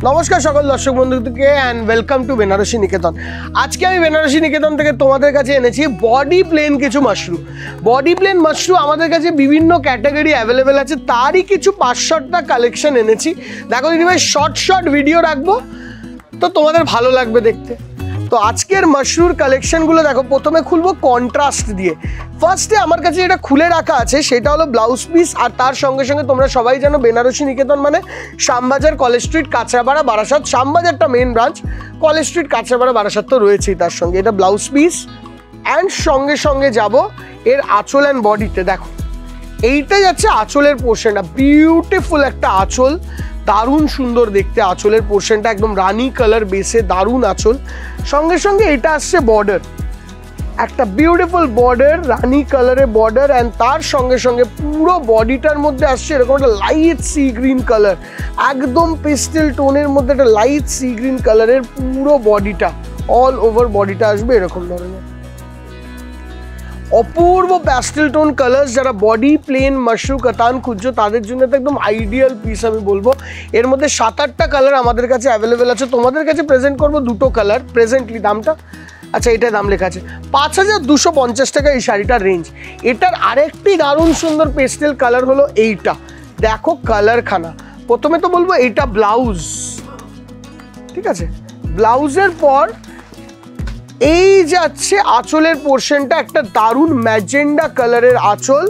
নমস্কার সকল দর্শক বন্ধুদেরকে অ্যান্ড ওয়েলকাম টু বেনারসি নিকেতন। আজকে আমি বেনারসি নিকেতন থেকে তোমাদের কাছে এনেছি বডি প্লেন কিছু মাশরু। বডি প্লেন মাশরু আমাদের কাছে বিভিন্ন ক্যাটাগরি অ্যাভেলেবেল আছে, তারই কিছু 500টা কালেকশন এনেছি। দেখো দিদি ভাই, শর্ট ভিডিও রাখবো তো তোমাদের ভালো লাগবে দেখতে। তো আজকের মাশরুর কালেকশনগুলো দেখো, প্রথমে খুলবো কন্ট্রাস্ট দিয়ে। ফার্স্টে আমার কাছে যেটা খুলে রাখা আছে সেটা হলো ব্লাউজ পিস, আর তার সঙ্গে সঙ্গে তোমরা সবাই জানো বেনারসি নিকেতন মানে শ্যামবাজার, কলেজ স্ট্রিট, কাঁচরাপাড়া, বারাসাত। শ্যামবাজারটা main branch, College Street, Kanchrapara, Barasat তো রয়েছেই তার সঙ্গে। এটা ব্লাউজ পিস অ্যান্ড সঙ্গে সঙ্গে যাব এর আঁচল অ্যান্ড বডিতে। দেখো এইটা যাচ্ছে আঁচলের পোর্শনটা, বিউটিফুল একটা আঁচল, দারুণ সুন্দর দেখতে আঁচলের পোর্শনটা, একদম রানি কালার বেসে দারুণ আঁচল। সঙ্গে সঙ্গে এটা আসছে বর্ডার, একটা বিউটিফুল বর্ডার, রানি কালারের বর্ডার, অ্যান্ড তার সঙ্গে সঙ্গে পুরো বডিটার মধ্যে আসছে এরকম একটা লাইট সি গ্রিন কালার, একদম পেস্টেল টোনের মধ্যে একটা লাইট সি গ্রিন কালারের পুরো বডিটা, অল ওভার বডিটা আসবে এরকম ধরনের অপূর্ব প্যাস্টেল টোন কালার্স। যারা বডি প্লেন মাশরু কাতান খুঁজছো তাদের জন্য তো একদম আইডিয়াল পিস আমি বলবো। এর মধ্যে 7-8টা কালার আমাদের কাছে অ্যাভেলেবেল আছে। তোমাদের কাছে প্রেজেন্ট করবো দুটো কালার প্রেজেন্টলি। দামটা আচ্ছা, এটার দাম লেখা আছে 5250 টাকা এই শাড়িটার রেঞ্জ। এটার আরেকটি দারুণ সুন্দর পেস্টেল কালার হলো এইটা। দেখো কালারখানা। প্রথমে তো বলবো এইটা ব্লাউজ, ঠিক আছে? ব্লাউজের পর এই যাচ্ছে আঁচলের পোর্শনটা, একটা দারুণ ম্যাজেন্ডা কালারের আঁচল,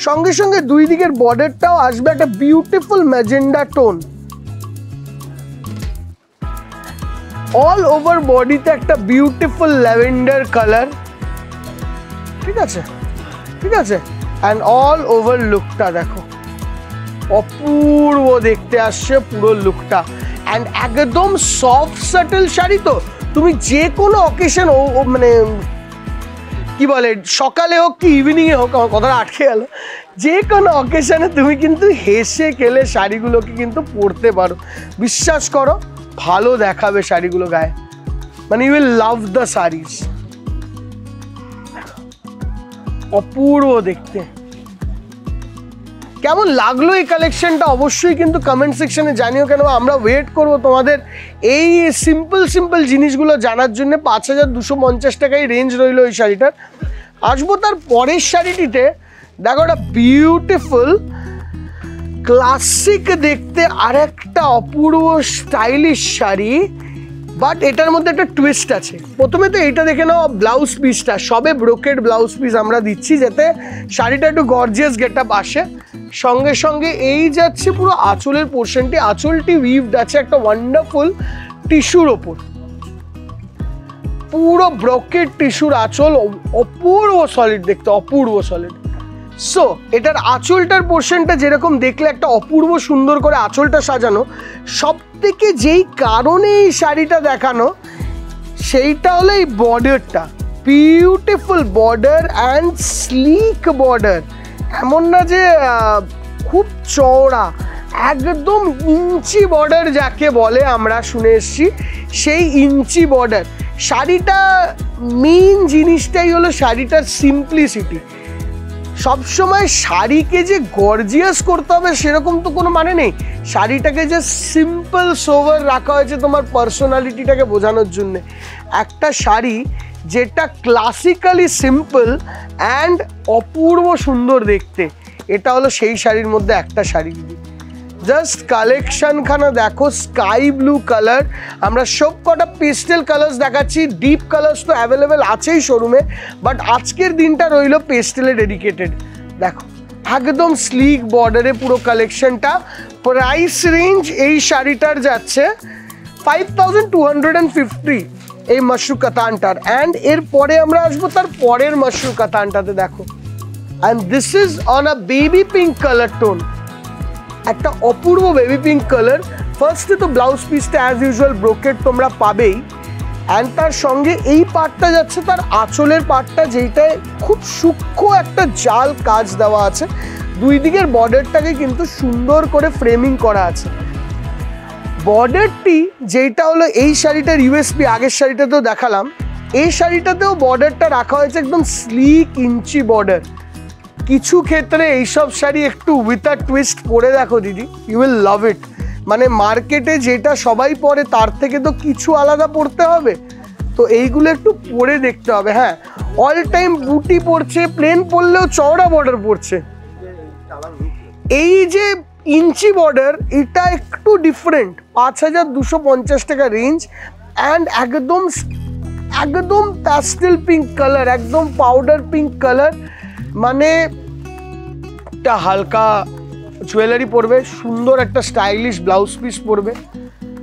সঙ্গে সঙ্গে দুই দিকের বর্ডারটাও আসবে একটা beautiful magenta tone, all over বডিতে একটা বিউটিফুল ল্যাভেন্ডার কালার, ঠিক আছে? ঠিক আছে, অ্যান্ড অল ওভার লুকটা দেখো অপূর্ব দেখতে আসছে পুরো লুকটা। অ্যান্ড একদম সফট সাটল শাড়ি, তো তুমি যে কোনো অকেশন মানে কি বলে সকালে হোক কি ইভিনিংয়ে হোক, আমার কথাটা আটকে গেল, যে কোনো অকেশনে তুমি কিন্তু হেসে খেলে শাড়িগুলোকে কিন্তু পরতে পারো। বিশ্বাস করো ভালো দেখাবে শাড়িগুলো গায়ে, মানে you will love the saris. অপূর্ব দেখতে। কেমন লাগলো এই কালেকশনটা অবশ্যই কিন্তু কমেন্ট সেকশনে জানিও, কেন আমরা ওয়েট করবো তোমাদের এই সিম্পল জিনিসগুলো জানার জন্য। 5250 টাকায় রেঞ্জ রইল এই শাড়িটার। আসবো তার পরের শাড়িটিতে। দেখো একটা বিউটিফুল ক্লাসিক দেখতে আরেকটা অপূর্ব স্টাইলিশ শাড়ি, বাট এটার মধ্যে একটা টুইস্ট আছে। প্রথমে তো এইটা দেখে নাও, ব্লাউজ পিসটা সবে ব্রোকেড ব্লাউজ পিস আমরা দিচ্ছি যাতে শাড়িটা একটু গর্জিয়াস গেট আপ আসে। সঙ্গে সঙ্গে এই যাচ্ছে পুরো আঁচলের পোর্শনটি, আঁচলটি উইভড আছে একটা ওয়ান্ডারফুল টিস্যুর ওপর, পুরো ব্রোকেড টিস্যুর আঁচল, অপূর্ব সলিড দেখতে, অপূর্ব সলিড। সো এটার আঁচলটার পোর্শনটা যেরকম দেখলে একটা অপূর্ব সুন্দর করে আঁচলটা সাজানো, সব থেকে যেই কারণে এই শাড়িটা দেখানো সেইটা হলো এই বর্ডারটা, beautiful border and slick border. এমন না যে খুব চওড়া, একদম ইঞ্চি বর্ডার যাকে বলে আমরা শুনে এসছি, সেই ইঞ্চি বর্ডার। শাড়িটা মেইন জিনিসটাই হলো শাড়িটার সিম্পলিসিটি। সবসময় শাড়িকে যে গর্জিয়াস করতে হবে সেরকম তো কোনো মানে নেই, শাড়িটাকে যে সিম্পল সোভার রাখা হয়েছে তোমার পার্সোনালিটিটাকে বোঝানোর জন্যে। একটা শাড়ি যেটা ক্লাসিক্যালি সিম্পল অ্যান্ড অপূর্ব সুন্দর দেখতে, এটা হলো সেই শাড়ির মধ্যে একটা শাড়ি। জাস্ট কালেকশনখানা দেখো, স্কাই ব্লু কালার। আমরা সব কটা পেস্টেল কালার্স দেখাচ্ছি, ডিপ কালার্স তো অ্যাভেলেবেল আছেই শোরুমে, বাট আজকের দিনটা রইল পেস্টেলে ডেডিকেটেড। দেখো একদম স্লিক বর্ডারে পুরো কালেকশনটা। প্রাইস রেঞ্জ এই শাড়িটার যাচ্ছে 5250 এই মাশরু কাতানটার। অ্যান্ড এরপরে আমরা আসবো তার পরের মাশরু কাতানটাতে। দেখো, and this is on a baby pink colour tone, একটা অপূর্ব বেবি পিঙ্ক কালার। ফার্স্টে তো ব্লাউজ পিসটা অ্যাজ ইউজুয়াল ব্রোকেড তোমরা পাবেই, অ্যান্ড তার সঙ্গে এই পার্টটা যাচ্ছে তার আঁচলের পার্টটা, যেইটায় খুব সূক্ষ্ম একটা জাল কাজ দেওয়া আছে। দুই দিকের বর্ডারটাকে কিন্তু সুন্দর করে ফ্রেমিং করা আছে। বর্ডারটি যেটা হলো এই শাড়িটার ইউএসপি, আগের শাড়িটাতেও দেখালাম, এই শাড়িটাতেও বর্ডারটা রাখা হয়েছে একদম স্লিক ইঞ্চি বর্ডার। কিছু ক্ষেত্রে এইসব শাড়ি একটু উইথ আ টুইস্ট পরে দেখো দিদি, ইউ উইল লাভ ইট। মানে মার্কেটে যেটা সবাই পরে তার থেকে তো কিছু আলাদা পড়তে হবে, তো এইগুলো একটু পরে দেখতে হবে। হ্যাঁ, অল টাইম বুটি পড়ছে, প্লেন পরলেও চওড়া বর্ডার পড়ছে। এই যে ইঞ্চি বর্ডার, এটা একটু ডিফারেন্ট, 5250 টাকা রেঞ্জ। অ্যান্ড একদম একদম প্যাস্টেল পিঙ্ক কালার, একদম পাউডার পিঙ্ক কালার, মানে একটা হালকা জুয়েলারি পরবে, সুন্দর একটা স্টাইলিশ ব্লাউজ পিস পরবে,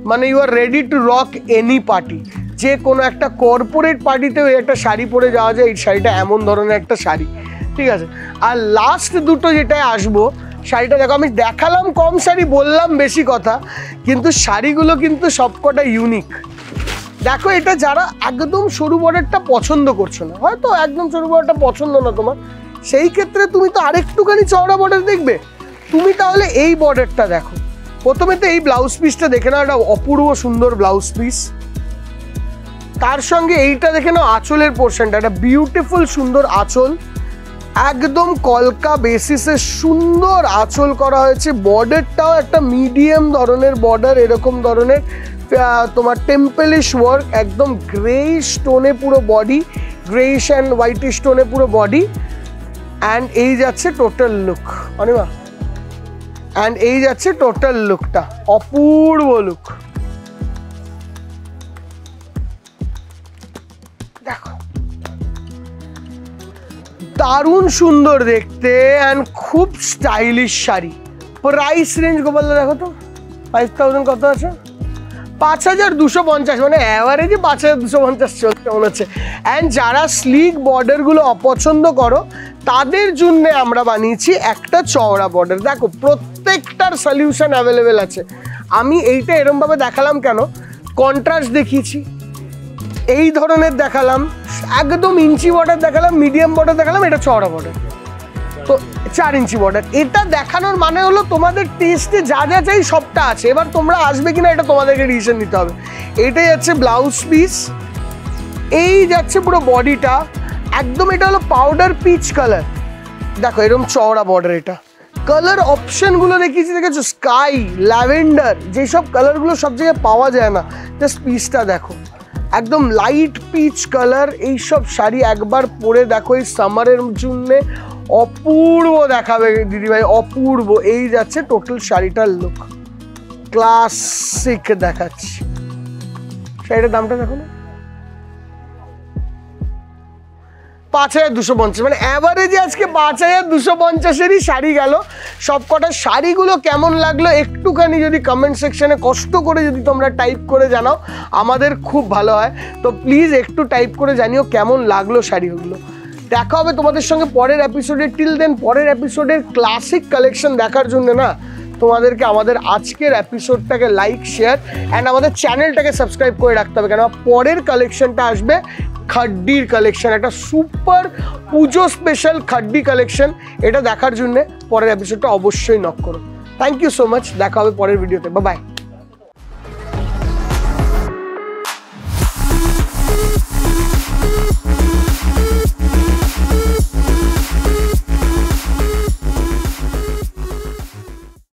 মানে you are ready to rock any party. যে কোনো একটা কর্পোরেট পার্টিতেও একটা শাড়ি পরে যাওয়া যায়, এই শাড়িটা এমন ধরনের একটা শাড়ি, ঠিক আছে। আর লাস্ট দুটো যেটায় আসবো, শাড়িটা দেখো, আমি দেখালাম কম শাড়ি, বললাম বেশি কথা, কিন্তু শাড়িগুলো কিন্তু সবকটা ইউনিক। দেখো, এটা যারা একদম সরু বর্ডারটা পছন্দ করছো না, হয়তো একদম সরু বর্ডারটা পছন্দ না তোমার, সেই ক্ষেত্রে তুমি তো আরেকটুখানি চওড়া বর্ডার দেখবে, তুমি তাহলে এই বর্ডারটা দেখো। প্রথমে তো এই ব্লাউজ পিসটা দেখে নাও, একটা অপূর্ব সুন্দর ব্লাউজ পিস। তার সঙ্গে এইটা দেখে নাও আঁচলের পোর্শনটা, একটা বিউটিফুল সুন্দর আঁচল, একদম কলকা বেসিসে সুন্দর আঁচল করা হয়েছে। বর্ডারটাও একটা মিডিয়াম ধরনের বর্ডার, এরকম ধরনের তোমার টেম্পলিশ ওয়ার্ক, একদম গ্রে স্টোনে পুরো বডি, গ্রেইশ অ্যান্ড হোয়াইট স্টোনে পুরো বডি। অ্যান্ড এই যাচ্ছে টোটাল লুক, অনিমা, অ্যান্ড এই যাচ্ছে টোটাল লুকটা, অপূর্ব লুক। দেখো, দারুণ সুন্দর দেখতে অ্যান্ড খুব stylish sari. Price range Gopal দেখো তো, 5000 কত আছে? 5250, মানে অ্যাভারেজে 5250 চলছে মনে হচ্ছে। অ্যান্ড যারা স্লিক বর্ডারগুলো অপছন্দ করো, তাদের জন্য আমরা বানিয়েছি একটা চওড়া বর্ডার। দেখো, প্রত্যেকটার সলিউশন অ্যাভেলেবেল আছে। আমি এইটা এরমভাবে দেখালাম কেন, কন্ট্রাস্ট দেখিয়েছি, এই ধরনের দেখালাম, একদম ইঞ্চি বর্ডার দেখালাম, মিডিয়াম বর্ডার দেখালাম, এটা চওড়া বর্ডার, তো 4 ইঞ্চি বর্ডার। এটা দেখানোর মানে হলো তোমাদের টেস্টে যা যা চাই সবটা আছে। এবার তোমরা আসবে কিনা এটা তোমাদেরকে ডিসিশন নিতে হবে। এটাই যাচ্ছে ব্লাউজ পিস, এই যাচ্ছে পুরো বডিটা, একদম এটা হলো পাউডার পিচ কালার। দেখো, এরকম চওড়া বর্ডার, এটা কালার অপশনগুলো দেখিয়েছি, দেখেছো, স্কাই, ল্যাভেন্ডার, যেসব কালারগুলো সব জায়গায় পাওয়া যায় না, জাস্ট পিসটা দেখো, একদম লাইট পিচ কালার। এইসব শাড়ি একবার পরে দেখো, এই সামারের জন্যে অপূর্ব দেখাবে দিদিভাই, অপূর্ব। এই যাচ্ছে টোটাল শাড়িটার লুক, ক্লাসিক দেখাচ্ছি। শাড়িটার দামটা দেখো না, 5250, মানে অ্যাভারেজে আজকে 5250-এরই শাড়ি গেল। সবকটা শাড়িগুলো কেমন লাগলো একটুখানি যদি কমেন্ট সেকশনে কষ্ট করে যদি তোমরা টাইপ করে জানাও, আমাদের খুব ভালো হয়। তো প্লিজ একটু টাইপ করে জানিও কেমন লাগলো শাড়িগুলো। দেখা হবে তোমাদের সঙ্গে পরের এপিসোডে। টিল দেন, পরের এপিসোডের ক্লাসিক কালেকশন দেখার জন্য না, তোমাদেরকে আমাদের আজকের এপিসোডটাকে লাইক, শেয়ার অ্যান্ড আমাদের চ্যানেলটাকে সাবস্ক্রাইব করে রাখতে হবে, কেন পরের কালেকশনটা আসবে খাড্ডির কালেকশন, একটা সুপার পুজো স্পেশাল খাড্ডি কালেকশন। এটা দেখার জন্য পরের এপিসোডটা অবশ্যই নক করো। থ্যাংক ইউ সো মাচ, দেখা হবে পরের ভিডিওতে, বাই বাই।